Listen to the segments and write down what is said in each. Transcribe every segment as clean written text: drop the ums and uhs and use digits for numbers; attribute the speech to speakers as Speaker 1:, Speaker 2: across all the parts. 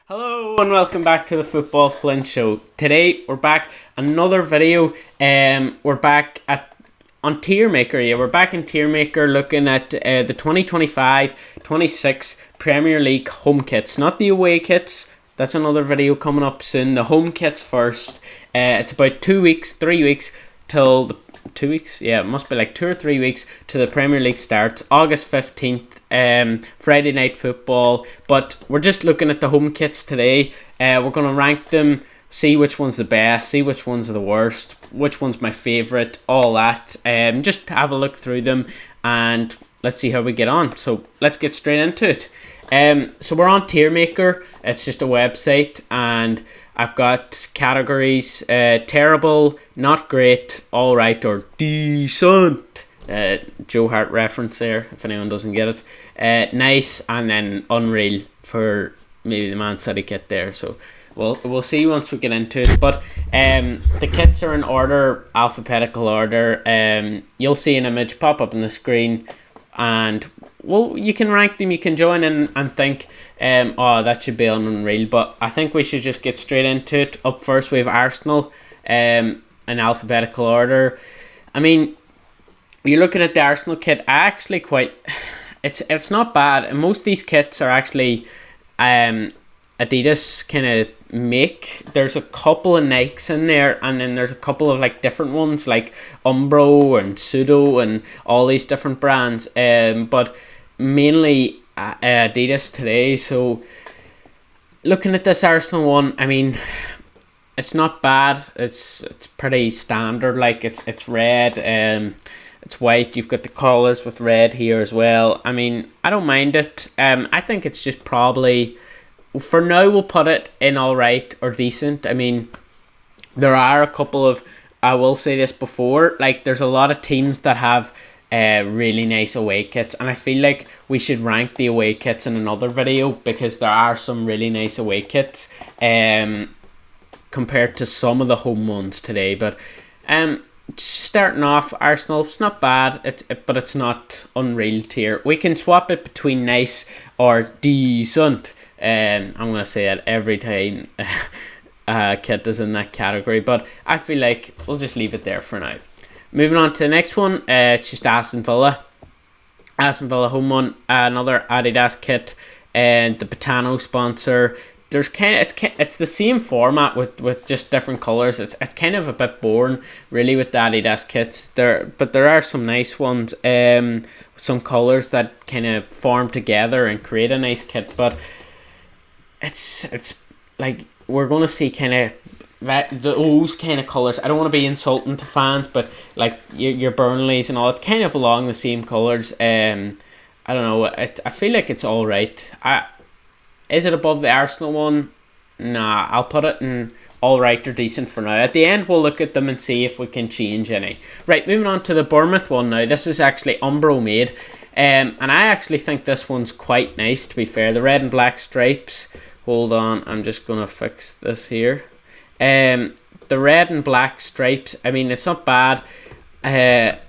Speaker 1: Hello and welcome back to the Football Flynn Show. Today we're back another video. We're back on Tier Maker. Yeah, we're back in Tier Maker looking at the 2025-26 Premier League home kits, not the away kits. That's another video coming up soon. The home kits first. It's about 3 weeks till the 2 weeks. Yeah, it must be like 2 or 3 weeks to the Premier League starts. August 15th. Friday night football, but we're just looking at the home kits today. We're going to rank them, see which one's the best, see which ones are the worst, which one's my favourite, all that. Just have a look through them and let's see how we get on. So let's get straight into it. So we're on Tier Maker. It's just a website and I've got categories: terrible, not great, alright, or decent. Joe Hart reference there, if anyone doesn't get it. Nice, and then unreal for maybe the Man City kit there. So we'll see once we get into it. But the kits are in order, alphabetical order. You'll see an image pop up on the screen, and you can rank them. You can join in and think, oh, that should be on unreal. But I think we should just get straight into it. Up first, we have Arsenal, in alphabetical order. I mean, you're looking at the Arsenal kit. I actually it's not bad. And most of these kits are actually Adidas kind of make. There's a couple of Nikes in there, and then there's a couple of like different ones like Umbro and Pseudo and all these different brands. But mainly Adidas today. So looking at this Arsenal one, I mean, it's not bad. It's pretty standard. Like it's red. It's white. You've got the collars with red here as well. I mean, I don't mind it. I think it's just probably, for now, we'll put it in alright or decent. I mean, there are a couple of, I will say this before, like there's a lot of teams that have really nice away kits, and I feel like we should rank the away kits in another video because there are some really nice away kits compared to some of the home ones today. But starting off, Arsenal, it's not bad, but it's not unreal tier. We can swap it between nice or decent. I'm going to say that every time kit is in that category, but I feel like we'll just leave it there for now. Moving on to the next one, it's just Aston Villa. Aston Villa home one, another Adidas kit, and the Botano sponsor. There's it's the same format with just different colours. It's kind of a bit boring really with the Adidas kits but there are some nice ones, some colours that kind of form together and create a nice kit. But it's like we're gonna see kind of those kind of colours. I don't want to be insulting to fans, but like your Burnleys and all, it's kind of along the same colours. I don't know. I feel like it's all right. Is it above the Arsenal one? Nah, I'll put it in alright or decent for now. At the end, we'll look at them and see if we can change any. Right, moving on to the Bournemouth one now. This is actually Umbro made. And I actually think this one's quite nice, to be fair. The red and black stripes. Hold on, I'm just going to fix this here. The red and black stripes, I mean, it's not bad. I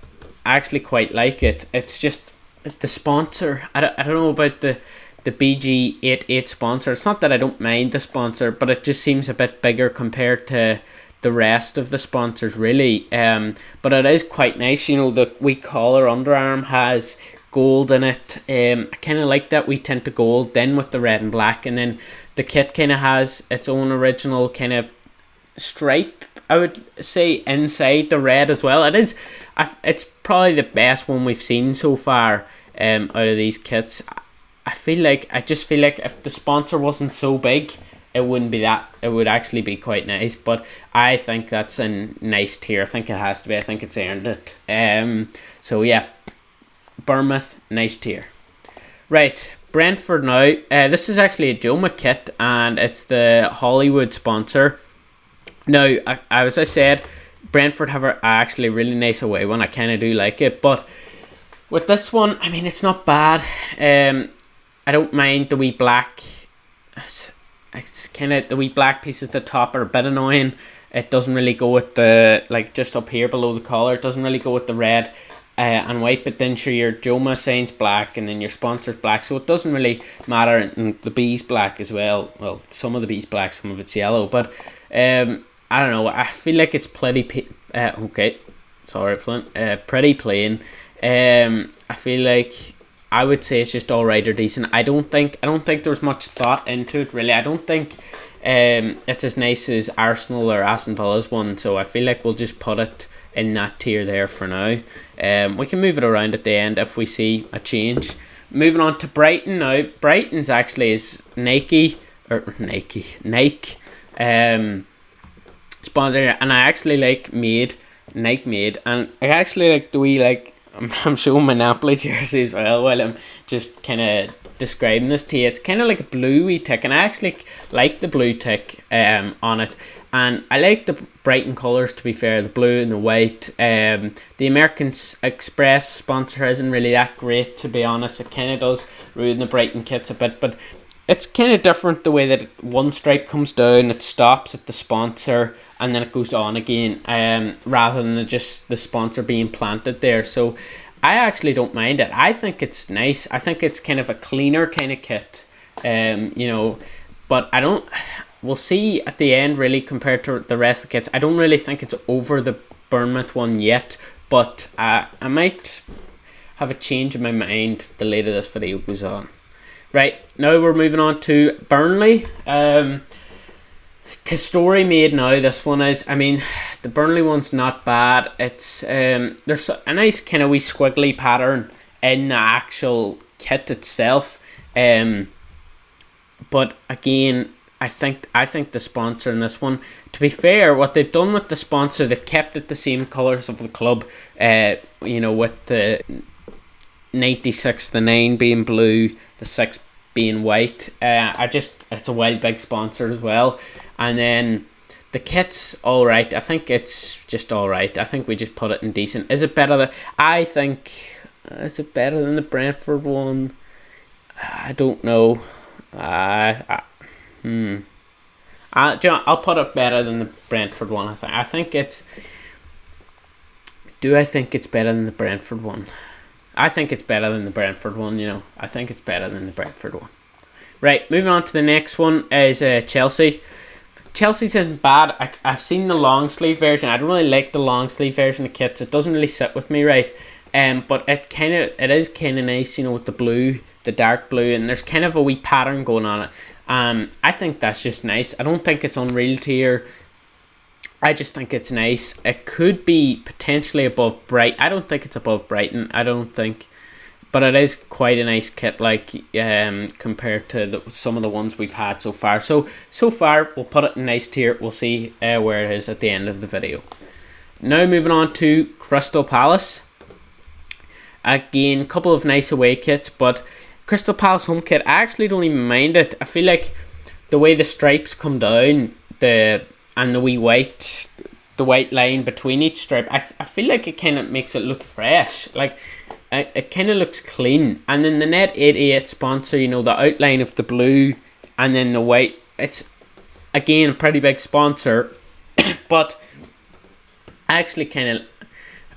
Speaker 1: actually quite like it. It's just the sponsor. I don't know about the BG88 sponsor. It's not that I don't mind the sponsor, but it just seems a bit bigger compared to the rest of the sponsors really. But it is quite nice. You know, the wee collar underarm has gold in it. I kind of like that wee tint of gold then with the red and black, and then the kit kind of has its own original kind of stripe, I would say, inside the red as well. It's probably the best one we've seen so far out of these kits. I just feel like if the sponsor wasn't so big, it wouldn't be that. It would actually be quite nice. But I think that's a nice tier. I think it has to be. I think it's earned it. So yeah, Bournemouth, nice tier. Right, Brentford now. This is actually a Joma kit, and it's the Hollywood sponsor. Now, as I said, Brentford have actually a really nice away one. I kind of do like it, but with this one, I mean, it's not bad. I don't mind the wee black. It's kind of the wee black pieces at the top are a bit annoying. It doesn't really go with the, like just up here below the collar. It doesn't really go with the red. and white, but then sure your Joma sign's black and then your sponsor's black, so it doesn't really matter. And the B's black as well. Well, some of the B's black, some of it's yellow, but I don't know. I feel like it's pretty okay. Sorry, Flynn. Pretty plain. I feel like I would say it's just alright or decent. I don't think there was much thought into it really. I don't think it's as nice as Arsenal or Aston Villa's one, so I feel like we'll just put it in that tier there for now. We can move it around at the end if we see a change. Moving on to Brighton now. Brighton's actually is Nike sponsor, and I actually like Nike made, and I actually like the wee like I'm showing my Napoli jersey as well while I'm just kind of describing this to you. It's kind of like a bluey tick, and I actually like the blue tick on it, and I like the Brighton colours, to be fair, the blue and the white. The American Express sponsor isn't really that great, to be honest. It kind of does ruin the Brighton kits a bit, but it's kind of different the way that one stripe comes down, it stops at the sponsor, and then it goes on again, rather than just the sponsor being planted there. So I actually don't mind it. I think it's nice. I think it's kind of a cleaner kind of kit, but I don't. We'll see at the end, really, compared to the rest of the kits. I don't really think it's over the Bournemouth one yet, but I might have a change in my mind the later this video goes on. Right, now we're moving on to Burnley. Story made now, this one is, I mean, the Burnley one's not bad. It's there's a nice kind of wee squiggly pattern in the actual kit itself. But again, I think the sponsor in this one, to be fair, what they've done with the sponsor, they've kept it the same colours of the club, with the 96, the 9 being blue, the 6 being white. It's a wild big sponsor as well. And then the kit's alright. I think it's just alright. I think we just put it in decent. Is it better than... is it better than the Brentford one? I don't know. I'll put it better than the Brentford one. I think it's... Do I think it's better than the Brentford one? I think it's better than the Brentford one, I think it's better than the Brentford one. Right, moving on to the next one is Chelsea. Chelsea's isn't bad. I've seen the long sleeve version. I don't really like the long sleeve version of kits. It doesn't really sit with me right. But it is kind of nice, with the blue, the dark blue, and there's kind of a wee pattern going on it. I think that's just nice. I don't think it's unreal tier. I just think it's nice. It could be potentially above Brighton. I don't think it's above Brighton. I don't think, but it is quite a nice kit, like compared to some of the ones we've had so far. So far, we'll put it in nice tier. We'll see where it is at the end of the video. Now moving on to Crystal Palace. Again, a couple of nice away kits, but Crystal Palace home kit, I actually don't even mind it. I feel like the way the stripes come down, and the wee white, the white line between each stripe, I feel like it kind of makes it look fresh. Like, it kind of looks clean. And then the Net 88 sponsor, the outline of the blue and then the white, it's, again, a pretty big sponsor. But I actually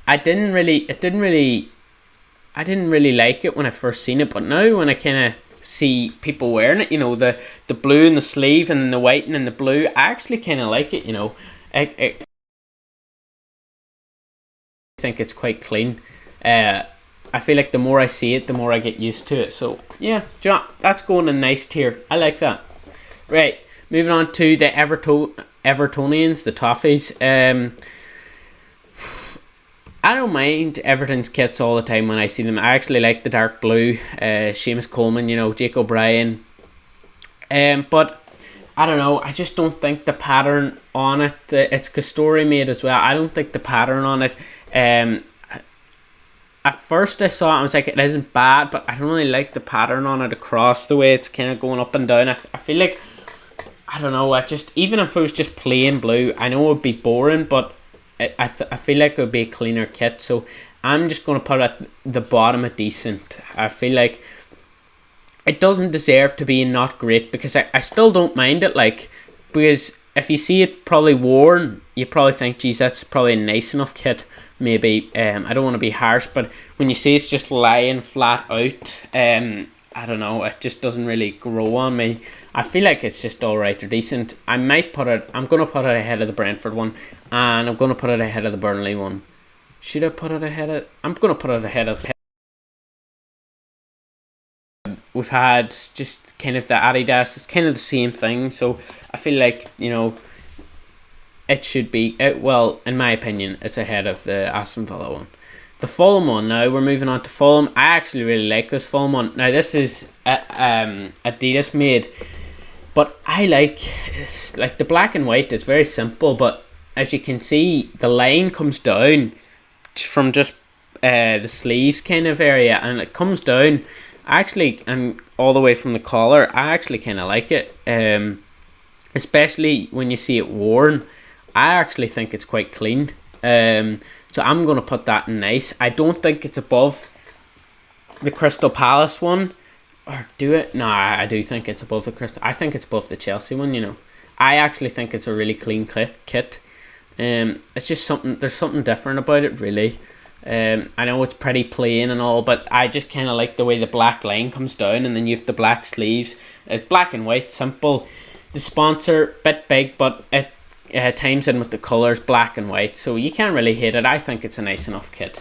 Speaker 1: I didn't really like it when I first seen it. But now when I kind of see people wearing it, the blue in the sleeve and then the white and then the blue, I actually kind of like it, I think it's quite clean. I feel like the more I see it, the more I get used to it. So yeah, that's going in nice tier. I like that. Right, moving on to the Evertonians, the Toffees. I don't mind Everton's kits all the time when I see them. I actually like the dark blue, Seamus Coleman, Jake O'Brien. But I don't know, I just don't think the pattern on it, it's Castori made as well. I don't think the pattern on it, at first I saw it, I was like, it isn't bad, but I don't really like the pattern on it across the way it's kind of going up and down. I feel like, I don't know, even if it was just plain blue, I know it would be boring, but I feel like it would be a cleaner kit. So I'm just going to put it at the bottom of decent. I feel like it doesn't deserve to be not great, because I still don't mind it, because if you see it probably worn, you probably think, geez, that's probably a nice enough kit. Maybe I don't want to be harsh, but when you see it's just lying flat out, I don't know, it just doesn't really grow on me. I feel like it's just alright or decent. I'm gonna put it ahead of the Brentford one, and I'm gonna put it ahead of the Burnley one. Should I put it ahead of? I'm gonna put it ahead of. We've had just kind of the Adidas. It's kind of the same thing, so I feel like, it should be. Well, in my opinion, it's ahead of the Aston Villa one. The Fulham one now, we're moving on to Fulham. I actually really like this Fulham one. Now, this is Adidas made, but I like the black and white. It's very simple, but as you can see, the line comes down from just the sleeves kind of area, and it comes down actually, and all the way from the collar. I actually kind of like it, especially when you see it worn. I actually think it's quite clean. So I'm going to put that in nice. I don't think it's above the Crystal Palace one. Or do it? No, I do think it's above the Crystal. I think it's above the Chelsea one, I actually think it's a really clean kit. It's just something, there's something different about it, really. I know it's pretty plain and all, but I just kind of like the way the black line comes down, and then you have the black sleeves. Black and white, simple. The sponsor, bit big, but it times in with the colours, black and white, so you can't really hate it. I think it's a nice enough kit.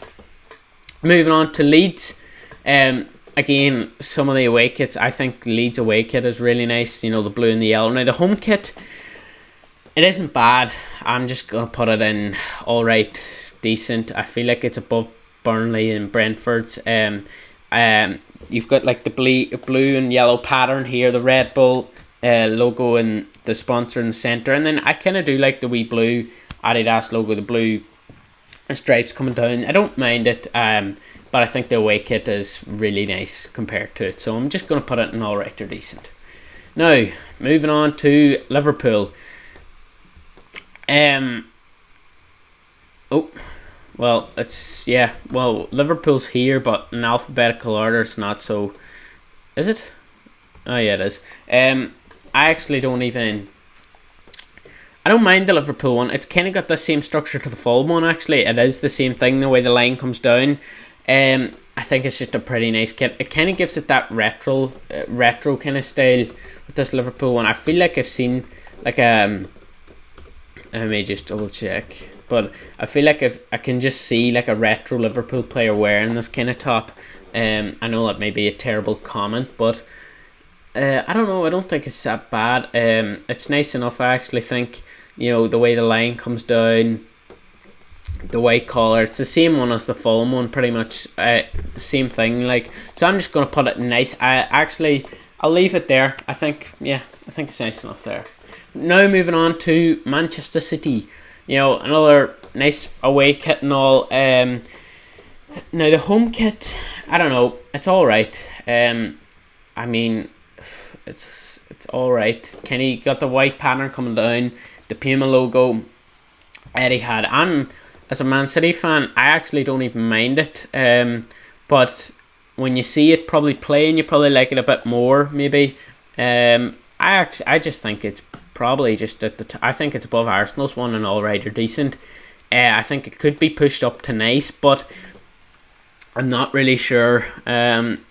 Speaker 1: Moving on to Leeds. Again, some of the away kits, I think Leeds away kit is really nice, the blue and the yellow. Now the home kit, it isn't bad. I'm just going to put it in alright, decent. I feel like it's above Burnley and Brentford's. You've got like the blue and yellow pattern here, the Red Bull logo and the sponsor in the centre, and then I kind of do like the wee blue Adidas logo, the blue stripes coming down. I don't mind it, but I think the away kit is really nice compared to it, so I'm just going to put it in alright or decent. Now, moving on to Liverpool. Liverpool's here, but in alphabetical order it's not, so is it? Oh yeah, it is. I actually don't mind the Liverpool one. It's kind of got the same structure to the Fulham one, actually. It is the same thing, the way the line comes down. I think it's just a pretty nice kit. It kind of gives it that retro kind of style with this Liverpool one. I feel like I've seen like let me just double check. But I feel like I can just see like a retro Liverpool player wearing this kind of top. I know that may be a terrible comment, but I don't know. I don't think it's that bad. It's nice enough. I actually think, the way the line comes down, the white collar, it's the same one as the Fulham one, pretty much the same thing. So I'm just gonna put it nice. I'll leave it there. I think it's nice enough there. Now moving on to Manchester City. Another nice away kit and all. Now the home kit, I don't know. It's all right. I mean, it's all right. Kenny got the white pattern coming down, the Puma logo. Etihad. As a Man City fan, I actually don't even mind it. But when you see it probably playing, you probably like it a bit more, maybe. I just think it's probably just at the I think it's above Arsenal's one and alright or decent. I think it could be pushed up to nice, but I'm not really sure. I'm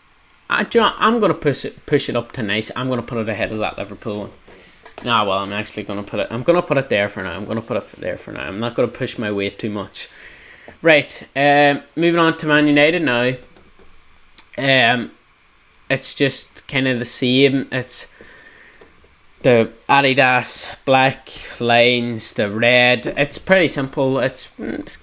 Speaker 1: gonna push it up to nice. I'm gonna put it ahead of that Liverpool one. I'm actually gonna put it there for now. I'm not gonna push my weight too much. Right. Moving on to Man United now. It's just kind of the same. It's the Adidas black lines, the red. It's pretty simple. It's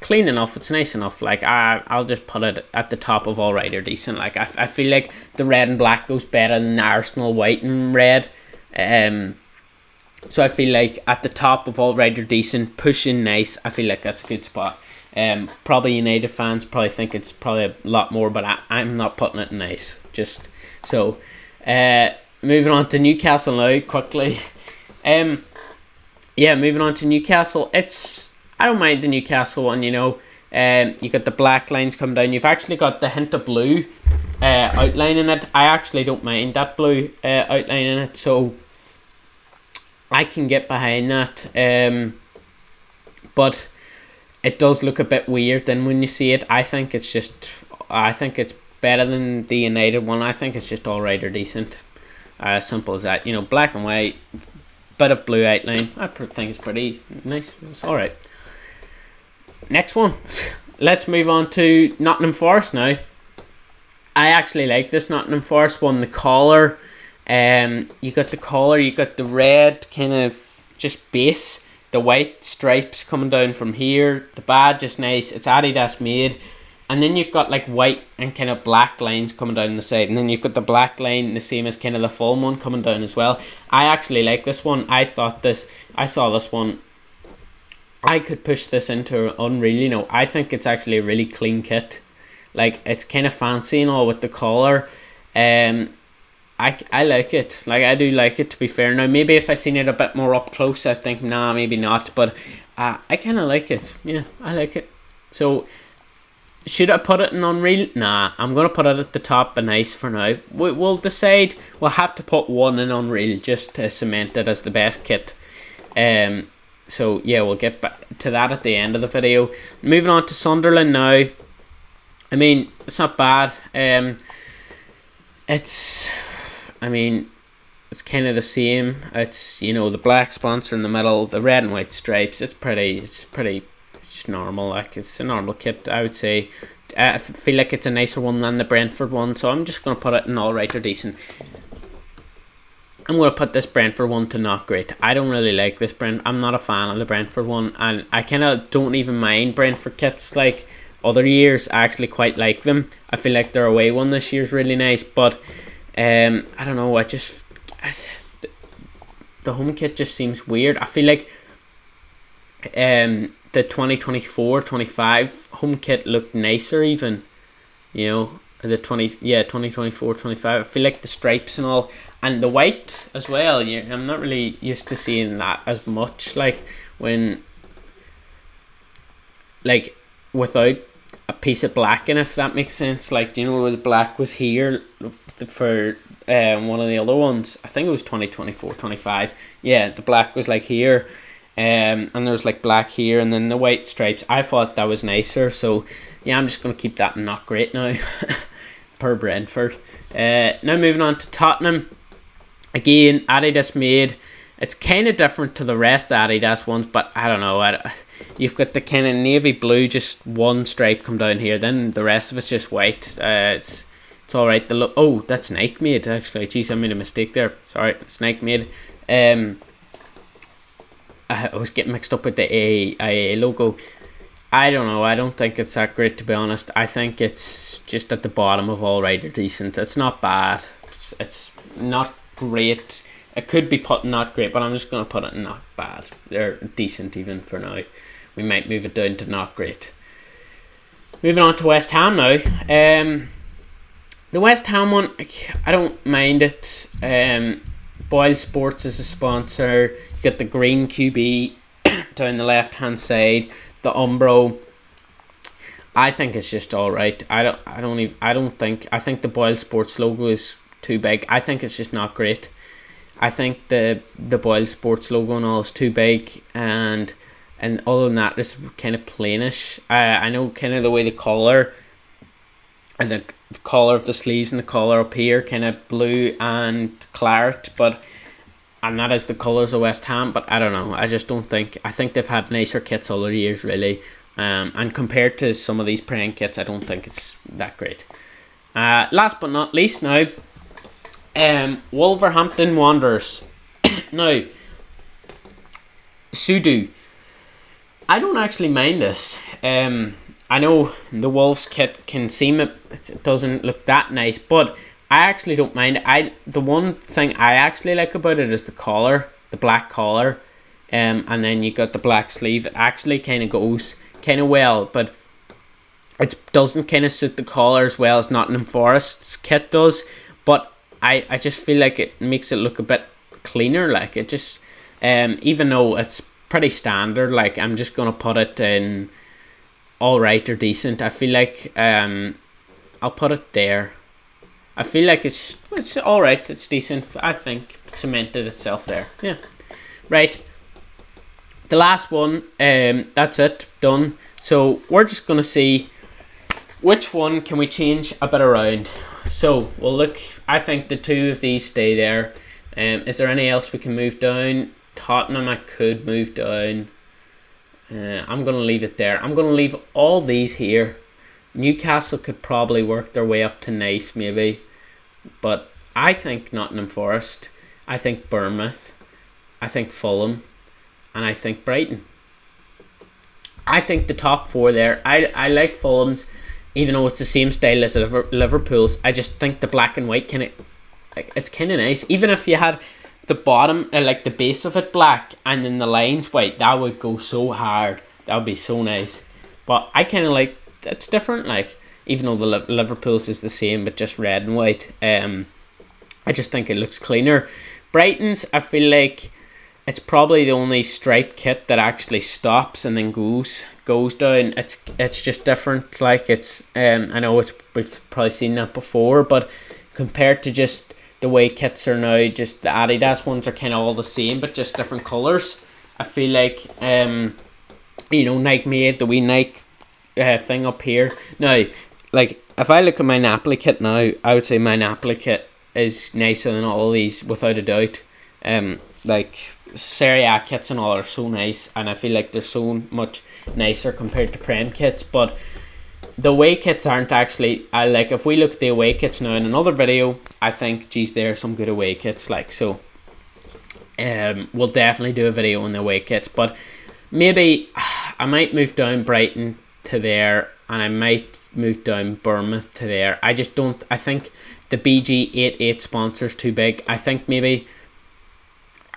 Speaker 1: clean enough. It's nice enough. I'll just put it at the top of alright or decent. I feel like the red and black goes better than the Arsenal white and red. So I feel like at the top of alright or decent, pushing nice. I feel like that's a good spot. Probably United fans probably think it's probably a lot more, but I'm not putting it nice. Just so. Moving on to Newcastle now, quickly. Moving on to Newcastle. I don't mind the Newcastle one, you got the black lines come down. You've actually got the hint of blue outline in it. I actually don't mind that blue outline in it, so I can get behind that. But it does look a bit weird then when you see it. I think it's better than the United one. I think it's just alright or decent. Simple as that. Black and white, bit of blue outline. I think it's pretty nice. It's alright. Next one. Let's move on to Nottingham Forest now. I actually like this Nottingham Forest one. The collar. You got the collar, you got the red kind of just base. The white stripes coming down from here. The badge is nice. It's Adidas made. And then you've got like white and kind of black lines coming down the side. And then you've got the black line, the same as kind of the full one coming down as well. I actually like this one. I saw this one. I could push this into Unreal. I think it's actually a really clean kit. Like, it's kind of fancy and all with the collar. I like it. Like, I do like it, to be fair. Now, maybe if I seen it a bit more up close, I think, nah, maybe not. But I kind of like it. Yeah, I like it. So, should I put it in Unreal? Nah, I'm going to put it at the top of nice for now. We'll decide. We'll have to put one in Unreal just to cement it as the best kit. So, yeah, we'll get back to that at the end of the video. Moving on to Sunderland now. I mean, it's not bad. It's kind of the same. It's, the black sponsor in the middle, the red and white stripes. It's pretty just normal. Like, it's a normal kit, I would say. I feel like it's a nicer one than the Brentford one, so I'm just going to put it in alright or decent. I'm going to put this Brentford one to not great. I don't really like this I'm not a fan of the Brentford one, and I kind of don't even mind Brentford kits like other years. I actually quite like them. I feel like their away one this year is really nice, but I don't know, the home kit just seems weird. I feel like the 2024-25 home kit looked nicer even, the 2024-25. I feel like the stripes and all, and the white as well, I'm not really used to seeing that as much, like when, like, without a piece of black in it, if that makes sense. Like, where the black was here for one of the other ones. I think it was 2024-25. Yeah, the black was like here, and there was like black here, and then the white stripes. I thought that was nicer, so yeah, I'm just going to keep that not great now. Per Brentford. Now moving on to Tottenham. Again, Adidas made. It's kind of different to the rest of the Adidas ones, but I don't know. You've got the kind of navy blue, just one stripe come down here. Then the rest of it's just white. It's alright. Oh, that's Nike made, actually. Jeez, I made a mistake there. Sorry, it's Nike made. I was getting mixed up with the AIA logo. I don't know. I don't think it's that great, to be honest. I think it's just at the bottom of alright or decent. It's not bad. It's not great. It could be put in not great, but I'm just going to put it in not bad. They're decent even for now. We might move it down to not great. Moving on to West Ham now. The West Ham one, I don't mind it. Boyle Sports is a sponsor. You got the green QB down the left hand side. The Umbro. I think it's just alright. I think the Boyle Sports logo is too big. I think it's just not great. I think the Boyle Sports logo and all is too big, and other than that, it's kind of plainish. I know kind of the way the collar and the collar of the sleeves and the collar up here, kind of blue and claret, and that is the colours of West Ham. But I don't know. I just don't think. I think they've had nicer kits other years, really. And compared to some of these Prem kits, I don't think it's that great. Last but not least, now. Wolverhampton Wanderers. Now, Sudo. I don't actually mind this. I know the Wolves kit can seem it doesn't look that nice, but I actually don't mind it. The one thing I actually like about it is the collar, the black collar, and then you got the black sleeve. It actually kind of goes kind of well, but it doesn't kind of suit the collar as well as Nottingham Forest's kit does. But I just feel like it makes it look a bit cleaner. Like, it just, even though it's pretty standard, like, I'm just gonna put it in alright or decent. I feel like I'll put it there. I feel like it's alright, it's decent. I think it cemented itself there. Yeah. Right, the last one, that's it, done. So we're just going to see which one can we change a bit around. So we'll look, I think the 2 of these stay there. Is there any else we can move down? Tottenham I could move down. I'm going to leave it there. I'm going to leave all these here. Newcastle could probably work their way up to nice maybe. But I think Nottingham Forest. I think Bournemouth. I think Fulham. And I think Brighton. I think the top 4 there. I like Fulham's, even though it's the same style as Liverpool's. I just think the black and white it's kind of nice. Even if you had the bottom, like the base of it black, and then the lines white, that would go so hard. That would be so nice. But I kind of like, it's different. Like, even though the Liverpool's is the same, but just red and white. I just think it looks cleaner. Brighton's, I feel like it's probably the only striped kit that actually stops and then goes down. It's just different. Like, it's I know we've probably seen that before, but compared to just the way kits are now, just the Adidas ones are kind of all the same, but just different colours. I feel like Nike made the wee Nike thing up here. Now, like, if I look at my Napoli kit now, I would say my Napoli kit is nicer than all these without a doubt. Like, Serie A kits and all are so nice, and I feel like they're so much nicer compared to Prem kits. But the away kits aren't actually, like, if we look at the away kits now in another video, I think, geez, there are some good away kits. Like, so we'll definitely do a video on the away kits. But maybe I might move down Brighton to there, and I might move down Bournemouth to there. I think the BG88 sponsor's too big. I think maybe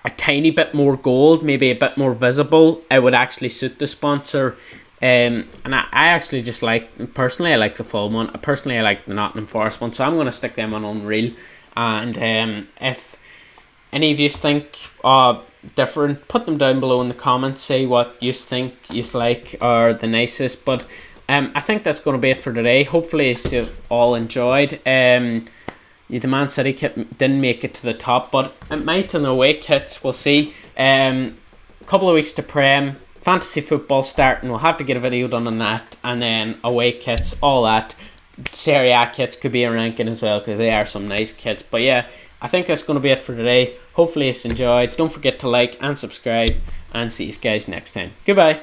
Speaker 1: a tiny bit more gold, maybe a bit more visible, it would actually suit the sponsor. And I actually just personally I like the Fulham one. Personally I like the Nottingham Forest one, so I'm going to stick them on Unreal. And if any of you think different, put them down below in the comments. Say what you think you like are the nicest. But I think that's going to be it for today. Hopefully you've all enjoyed. The Man City kit didn't make it to the top, but it might in the away kits. We'll see. Couple of weeks to Prem. Fantasy football starting. We'll have to get a video done on that. And then away kits, all that. Serie A kits could be a ranking as well, because they are some nice kits. But yeah, I think that's going to be it for today. Hopefully it's enjoyed. Don't forget to like and subscribe. And see you guys next time. Goodbye.